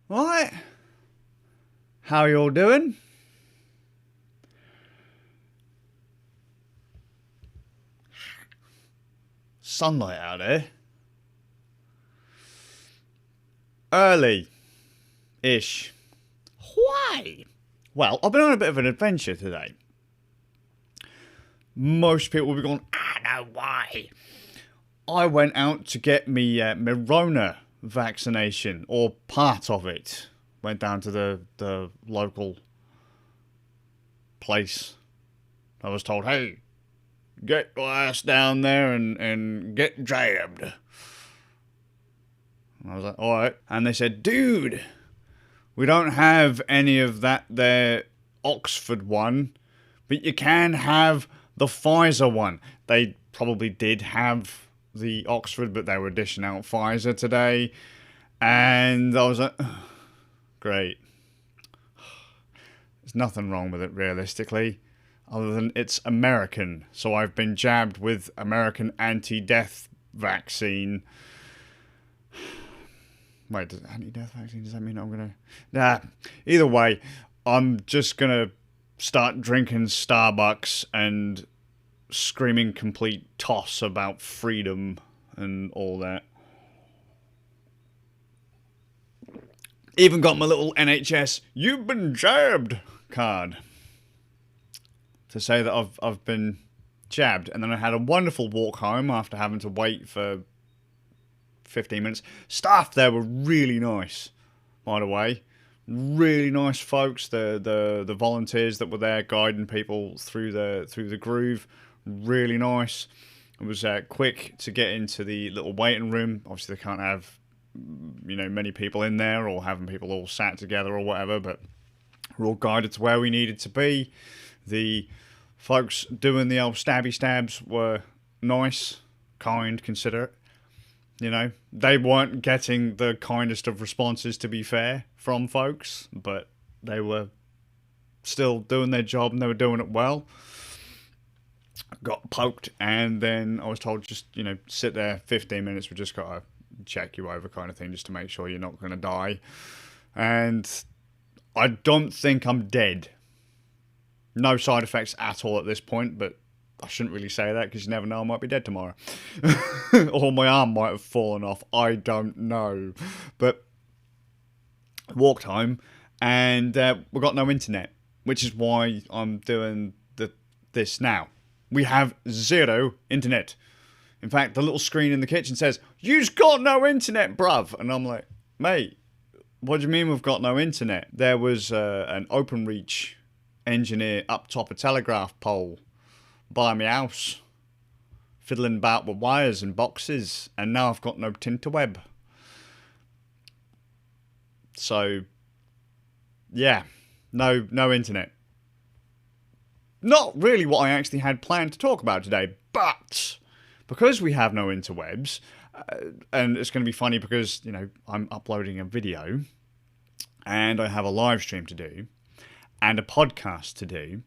Right. How you all doing? Sunlight out there. Early-ish. Why? Well, I've been on a bit of an adventure today. Most people will be going, no, why? I went out to get me Rona vaccination, or part of it. Went down to the local place. I was told, hey, get your ass down there and get jabbed. And I was like, alright. And they said, dude, we don't have any of that there Oxford one, but you can have the Pfizer one. They probably did have the Oxford, but they were dishing out Pfizer today. And I was like, great. There's nothing wrong with it, realistically, other than it's American. So I've been jabbed with American anti-death vaccine. Wait, anti-death vaccine? Does that mean I'm going to... Nah, either way, I'm just going to start drinking Starbucks and screaming complete toss about freedom and all that. Even got my little NHS "you've been jabbed" card to say that I've been jabbed. And then I had a wonderful walk home after having to wait for 15 minutes. Staff there were really nice, by the way. Really nice folks. The volunteers that were there guiding people through the groove. Really nice. It was quick to get into the little waiting room. Obviously they can't have many people in there or having people all sat together or whatever, but we're all guided to where we needed to be. The folks doing the old stabby stabs were nice, kind, considerate. They weren't getting the kindest of responses, to be fair, from folks, but they were still doing their job and they were doing it well. Got poked, and then I was told just, sit there 15 minutes, we just got to check you over kind of thing, just to make sure you're not going to die. And I don't think I'm dead. No side effects at all at this point, but I shouldn't really say that because you never know, I might be dead tomorrow. Or my arm might have fallen off. I don't know. But walked home and we got no internet, which is why I'm doing this now. We have zero internet. In fact, the little screen in the kitchen says, "You've got no internet, bruv." And I'm like, mate, what do you mean we've got no internet? There was an OpenReach engineer up top a telegraph pole by my house, fiddling about with wires and boxes, and now I've got no tinterweb. So, yeah, no internet. Not really what I actually had planned to talk about today, but because we have no interwebs, and it's going to be funny because, I'm uploading a video, and I have a live stream to do, and a podcast to do.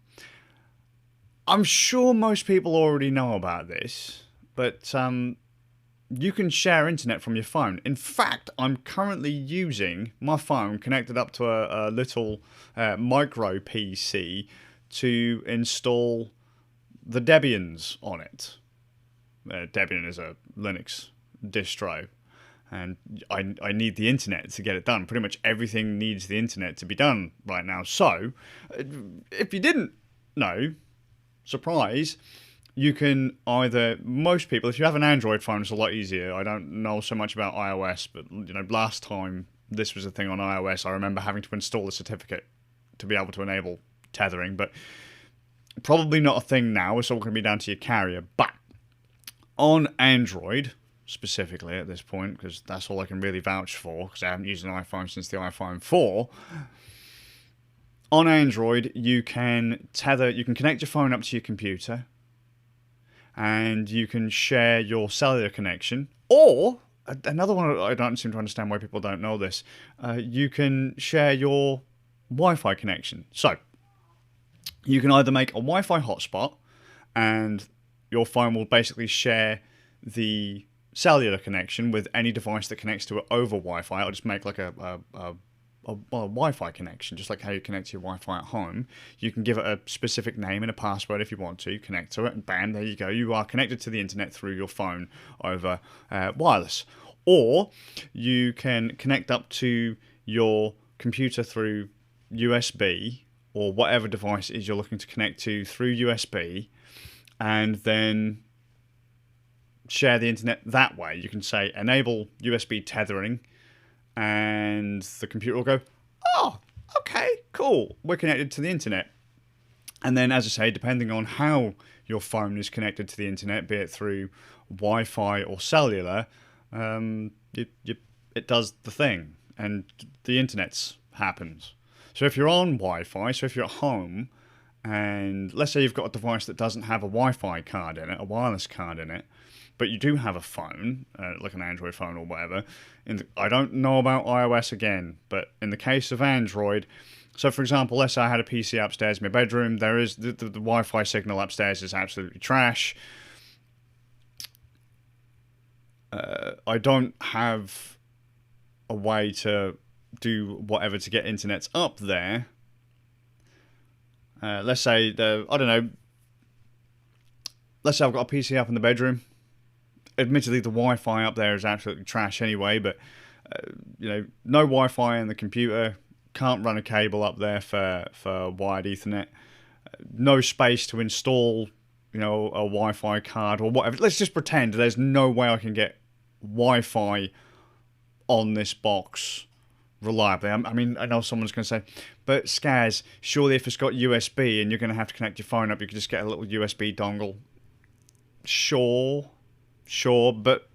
I'm sure most people already know about this, but you can share internet from your phone. In fact, I'm currently using my phone connected up to a little micro PC to install the Debians on it. Debian is a Linux distro, and I need the internet to get it done. Pretty much everything needs the internet to be done right now. So, if you didn't know, surprise, you can either, most people, if you have an Android phone, it's a lot easier. I don't know so much about iOS, but last time this was a thing on iOS, I remember having to install a certificate to be able to enable tethering, but probably not a thing now. It's all going to be down to your carrier. But on Android specifically at this point, because that's all I can really vouch for, because I haven't used an iPhone since the iPhone 4. On Android, you can connect your phone up to your computer, and you can share your cellular connection. Or, another one, I don't seem to understand why people don't know this, you can share your Wi-Fi connection. So, you can either make a Wi-Fi hotspot, and your phone will basically share the cellular connection with any device that connects to it over Wi-Fi. It'll just make like a well, a Wi-Fi connection, just like how you connect to your Wi-Fi at home. You can give it a specific name and a password if you want to, connect to it, and bam, there you go. You are connected to the internet through your phone over wireless. Or you can connect up to your computer through USB or whatever device it is you're looking to connect to through USB, and then share the internet that way. You can say enable USB tethering, and the computer will go, oh, okay, cool, we're connected to the internet. And then, as I say, depending on how your phone is connected to the internet, be it through Wi-Fi or cellular, it does the thing, and the internet happens. So if you're on Wi-Fi, so if you're at home, and let's say you've got a device that doesn't have a Wi-Fi card in it, a wireless card in it, but you do have a phone, like an Android phone or whatever. I don't know about iOS again, but in the case of Android, so for example, let's say I had a PC upstairs in my bedroom, there is the Wi-Fi signal upstairs is absolutely trash. I don't have a way to do whatever to get internet up there. Let's say I don't know. Let's say I've got a PC up in the bedroom. Admittedly, the Wi-Fi up there is absolutely trash anyway, but no Wi-Fi in the computer. Can't run a cable up there for wired Ethernet. No space to install, a Wi-Fi card or whatever. Let's just pretend there's no way I can get Wi-Fi on this box reliably. I mean, I know someone's going to say, but Skaz, surely if it's got USB and you're going to have to connect your phone up, you could just get a little USB dongle. Sure, but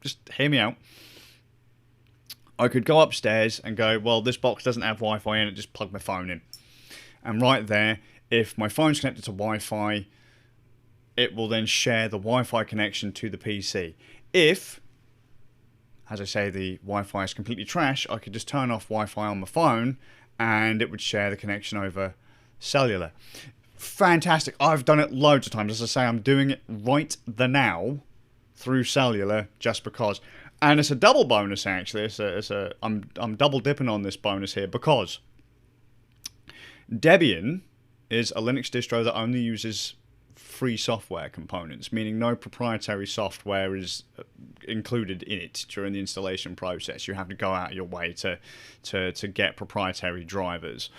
just hear me out. I could go upstairs and go, well, this box doesn't have Wi-Fi in it, just plug my phone in. And right there, if my phone's connected to Wi-Fi, it will then share the Wi-Fi connection to the PC. If, as I say, the Wi-Fi is completely trash, I could just turn off Wi-Fi on my phone and it would share the connection over cellular. Fantastic. I've done it loads of times. As I say, I'm doing it right the now through cellular just because. And it's a double bonus, actually. I'm double dipping on this bonus here because Debian is a Linux distro that only uses free software components, meaning no proprietary software is included in it during the installation process. You have to go out of your way to get proprietary drivers.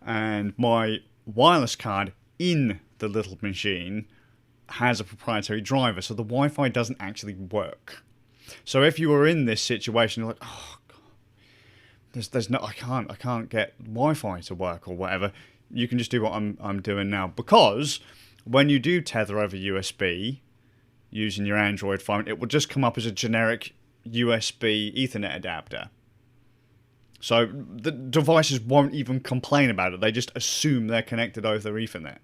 And my wireless card in the little machine has a proprietary driver, so the Wi-Fi doesn't actually work. So if you were in this situation, you're like, oh God, there's no, I can't get Wi-Fi to work or whatever. You can just do what I'm doing now, because when you do tether over USB using your Android phone, it will just come up as a generic USB Ethernet adapter. So the devices won't even complain about it. They just assume they're connected over Ethernet.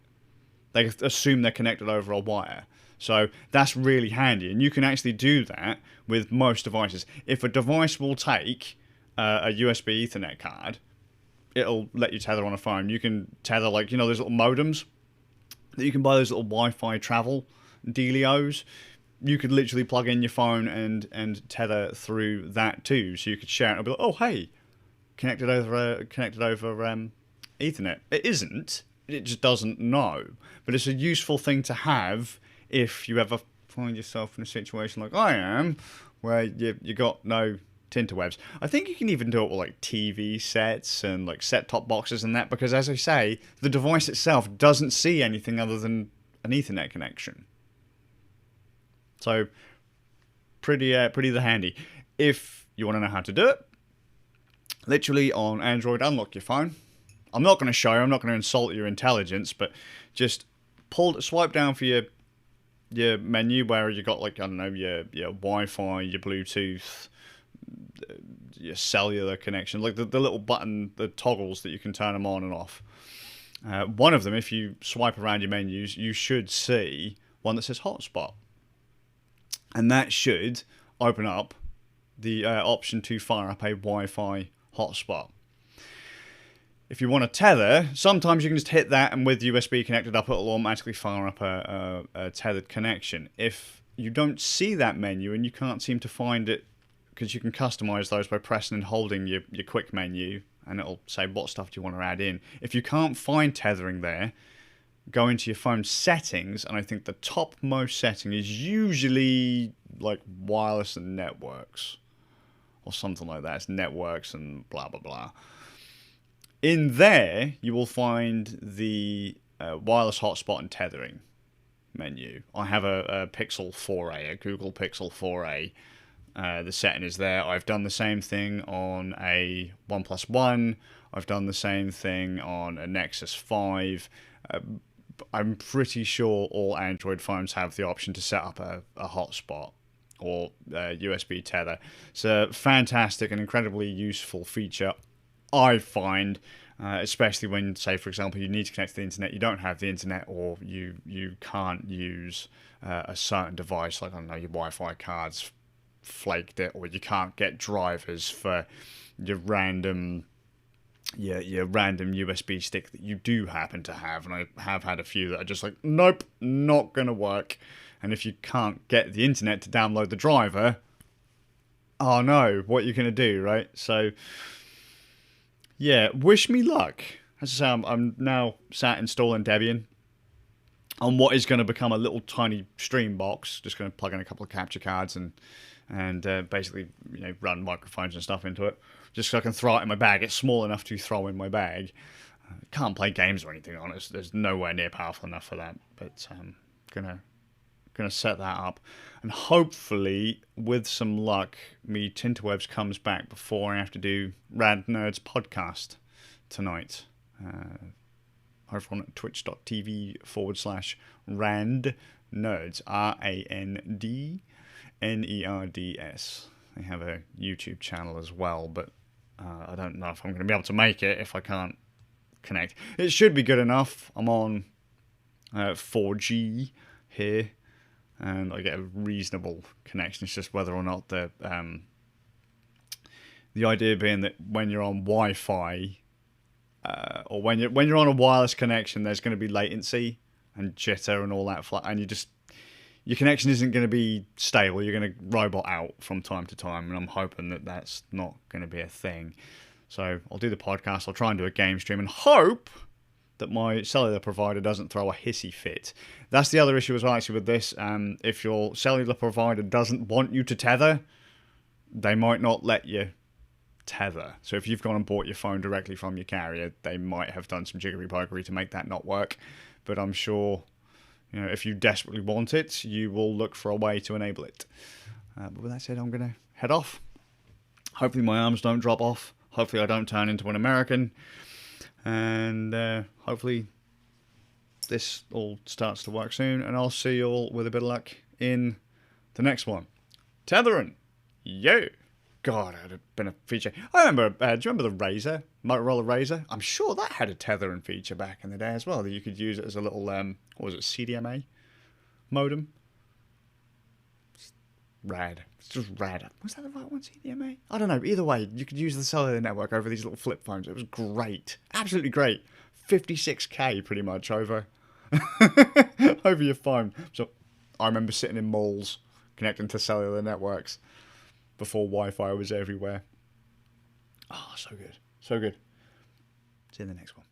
They assume they're connected over a wire. So that's really handy. And you can actually do that with most devices. If a device will take a USB Ethernet card, it'll let you tether on a phone. You can tether, like, those little modems that you can buy, those little Wi-Fi travel dealios. You could literally plug in your phone and tether through that too. So you could share it and be like, oh, hey, connected over Ethernet. It isn't. It just doesn't know. But it's a useful thing to have if you ever find yourself in a situation like I am, where you got no interwebs. I think you can even do it with like TV sets and like set-top boxes and that, because as I say, the device itself doesn't see anything other than an Ethernet connection. So pretty handy. If you want to know how to do it, literally on Android, unlock your phone. I'm not going to show you, I'm not going to insult your intelligence, but just swipe down for your menu where you got, like, I don't know, your Wi-Fi, your Bluetooth, your cellular connection, like the little button, the toggles that you can turn them on and off. One of them, if you swipe around your menus, you should see one that says hotspot. And that should open up the option to fire up a Wi-Fi hotspot. If you want to tether, sometimes you can just hit that, and with USB connected up, it'll automatically fire up a tethered connection. If you don't see that menu and you can't seem to find it, because you can customize those by pressing and holding your quick menu, and it'll say what stuff do you want to add in. If you can't find tethering there, go into your phone settings, and I think the topmost setting is usually like wireless and networks or something like that. It's networks and blah blah blah. In there you will find the wireless hotspot and tethering menu. I have a Pixel 4a, a Google Pixel 4a. The setting is there. I've done the same thing on a OnePlus One. I've done the same thing on a Nexus 5. I'm pretty sure all Android phones have the option to set up a hotspot or USB tether. It's a fantastic and incredibly useful feature, I find, especially when, say, for example, you need to connect to the internet, you don't have the internet, or you can't use a certain device, like, I don't know, your Wi-Fi card's flaked it, or you can't get drivers for your random USB stick that you do happen to have. And I have had a few that are just like, nope, not gonna work. And if you can't get the internet to download the driver, oh no, what are you gonna do, right? So yeah, wish me luck. As I say, I'm now sat installing Debian on what is going to become a little tiny stream box. Just going to plug in a couple of capture cards and basically, run microphones and stuff into it, just so I can throw it in my bag. It's small enough to throw in my bag. Can't play games or anything on it. There's nowhere near powerful enough for that. But gonna set that up, and hopefully, with some luck, me Tinterwebs comes back before I have to do Rand Nerds podcast tonight. Over on twitch.tv/Rand Nerds, RANDNERDS. They have a YouTube channel as well, but I don't know if I'm going to be able to make it if I can't connect. It should be good enough. I'm on 4G here, and I get a reasonable connection. It's just whether or not the idea being that when you're on Wi-Fi, or when you're on a wireless connection, there's going to be latency and jitter and all that, and your connection isn't going to be stable. You're going to robot out from time to time, and I'm hoping that that's not going to be a thing. So I'll do the podcast, I'll try and do a game stream, and hope that my cellular provider doesn't throw a hissy fit. That's the other issue as well, actually, with this. If your cellular provider doesn't want you to tether, they might not let you tether. So if you've gone and bought your phone directly from your carrier, they might have done some jiggery-pokery to make that not work. But I'm sure, if you desperately want it, you will look for a way to enable it. But with that said, I'm going to head off. Hopefully my arms don't drop off. Hopefully I don't turn into an American. And hopefully this all starts to work soon. And I'll see you all, with a bit of luck, in the next one. Tethering! Yo! God, that would have been a feature. I remember, do you remember the Razor? Motorola Razor? I'm sure that had a tethering feature back in the day as well, that you could use it as a little, what was it, CDMA modem? It's rad. It's just rad. Was that the right one, CDMA? I don't know. Either way, you could use the cellular network over these little flip phones. It was great. Absolutely great. 56k pretty much over, over your phone. So I remember sitting in malls connecting to cellular networks before Wi-Fi was everywhere. Oh, so good. So good. See you in the next one.